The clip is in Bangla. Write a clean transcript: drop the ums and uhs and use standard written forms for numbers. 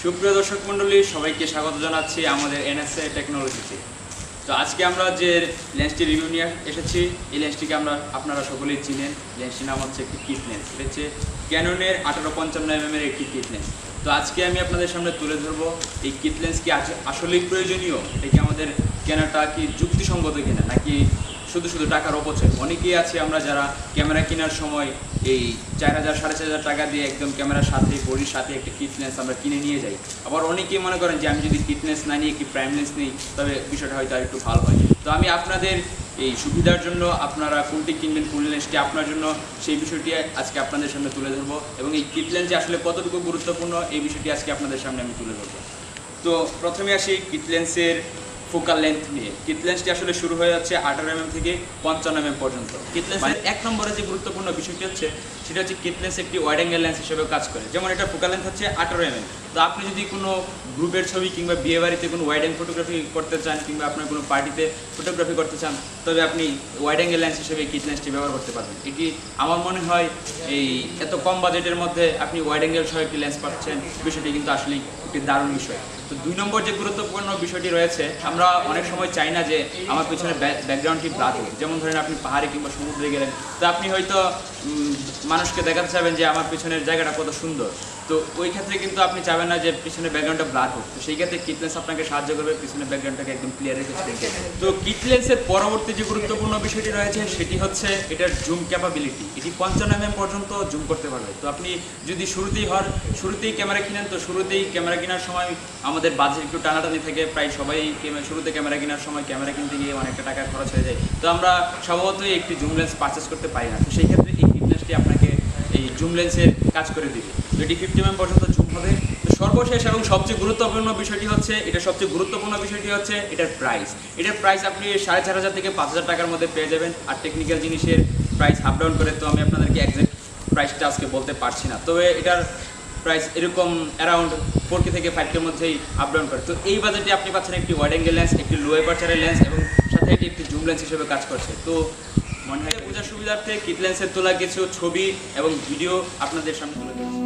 সুপ্রিয় দর্শক মণ্ডলী, সবাইকে স্বাগত জানাচ্ছি আমাদের এনএসএ টেকনোলজিতে। তো আজকে আমরা যে লেন্সটি রিভিউ নিয়ে এসেছি, এই লেন্সটিকে আপনারা সকলেই চিনেন। লেন্সটির নাম হচ্ছে একটি কিট লেন্স। এটা হচ্ছে ক্যাননের 1855 mm একটি কিট লেন্স। তো আজকে আমি আপনাদের সামনে তুলে ধরবো এই কিট লেন্স কি আসলেই প্রয়োজনীয়, এটা কি আমাদের কেনাটা কি যুক্তিসঙ্গত কিনা, নাকি শুধু শুধু টাকার অপচয়। অনেকেই আছে আমরা যারা ক্যামেরা কেনার সময় এই 4000 4500 টাকা দিয়ে একদম ক্যামেরার সাথে বডির সাথে একটি কিট লেন্স আমরা কিনে নিয়ে যাই। আবার অনেকেই মনে করেন যে আমি যদি কিট লেন্স না নিয়ে একটি প্রাইম লেন্স নিই তবে বিষয়টা হয়তো আর একটু ভালো হয়। তো আমি আপনাদের এই সুবিধার জন্য আপনারা কোনটি কিনবেন, কোন লেন্সটি আপনার জন্য, সেই বিষয়টি আজকে আপনাদের সামনে তুলে ধরবো এবং এই কিট লেন্সটি আসলে কতটুকু গুরুত্বপূর্ণ এই বিষয়টি আজকে আপনাদের সামনে আমি তুলে ধরবো। তো প্রথমে আসি কিট লেন্সের ফোকাল লেন্থ নিয়ে। কিট লেন্সটি আসলে শুরু হয়ে যাচ্ছে 18 mm থেকে 55 mm পর্যন্ত। কিট লেন্সের এক নম্বরে যে গুরুত্বপূর্ণ বিষয়টি হচ্ছে সেটা হচ্ছে কিট লেন্স একটি ওয়াইড অ্যাঙ্গেল লেন্স হিসেবে কাজ করে। যেমন এটা ফোকাল লেন্থ হচ্ছে 18 mm। তো আপনি যদি কোনো গ্রুপের ছবি কিংবা বিয়ে বাড়িতে কোনো ওয়াইড অ্যাঙ্গেল ফটোগ্রাফি করতে চান কিংবা আপনার কোনো পার্টিতে ফটোগ্রাফি করতে চান তবে আপনি ওয়াইড অ্যাঙ্গেল লেন্স হিসেবে কিট লেন্সটি ব্যবহার করতে পারবেন। এটি আমার মনে হয় এই এত কম বাজেটের মধ্যে আপনি ওয়াইড অ্যাঙ্গেল সহ একটি লেন্স পাচ্ছেন, বিষয়টি কিন্তু আসলে একটি দারুণ বিষয়। তো 2 নম্বর যে গুরুত্বপূর্ণ বিষয়টি রয়েছে, আমরা অনেক সময় চাই না যে আমার পিছনে ব্যাকগ্রাউন্ডটি ব্ল্যাক হোক। যেমন ধরেন আপনি পাহাড়ে কিংবা সমুদ্রে গেলেন, তো আপনি হয়তো মানুষকে দেখাতে চাবেন যে আমার পিছনের জায়গাটা কত সুন্দর। তো ওই ক্ষেত্রে কিন্তু আপনি চাবেন না যে পিছনের ব্যাকগ্রাউন্ডটা ব্ল্যাক হোক। তো সেই ক্ষেত্রে কিট লেন্স আপনাকে সাহায্য করবে পিছনের ব্যাকগ্রাউন্ডটাকে একদম ক্লিয়ার রেখে। তো কিট লেন্সের পরবর্তী যে গুরুত্বপূর্ণ বিষয়টি রয়েছে সেটি হচ্ছে এটার জুম ক্যাপাবিলিটি। এটি 55 mm পর্যন্ত জুম করতে পারবে। তো আপনি যদি শুরুতেই ক্যামেরা কিনেন, তো শুরুতেই ক্যামেরা কেনার সময় আমাদের বাজেট একটু টানাটানি থাকে। প্রায় সবাই শুরুতে ক্যামেরা কেনার সময় ক্যামেরা কিনতে গিয়ে অনেকটা টাকা খরচ হয়ে যায়। তো আমরা স্বভাবতই একটি জুম লেন্স পারচেস করতে পারি না। তো সেই ক্ষেত্রে এই কিট লেন্সটি আপনাকে এই জুম লেন্সের কাজ করে দিবে। তো এটি 50 mm পর্যন্ত জুম হবে। তো সর্বশেষ এবং সবচেয়ে গুরুত্বপূর্ণ বিষয়টি হচ্ছে এটার প্রাইস। এটার প্রাইস আপনি 4500 থেকে 5000 টাকার মধ্যে পেয়ে যাবেন। আর টেকনিক্যাল জিনিসের প্রাইস আপ ডাউন করে, তো আমি আপনাদেরকে একজ্যাক্ট প্রাইসটা আজকে বলতে পারছি না। তবে এটার প্রাইস এরকম অ্যারাউন্ড 4K থেকে 5K মধ্যেই আপ ডাউন করে। তো এই বাজেটে আপনি পাচ্ছেন একটি ওয়াইড অ্যাঙ্গেল লেন্স, একটি লো অ্যাপারচারের লেন্স এবং সাথে এটি একটি জুম লেন্স হিসেবে কাজ করছে। তো মনে হয় বোঝার সুবিধার্থে কিট লেন্সের তোলা কিছু ছবি এবং ভিডিও আপনাদের সামনে তুলে ধরছি।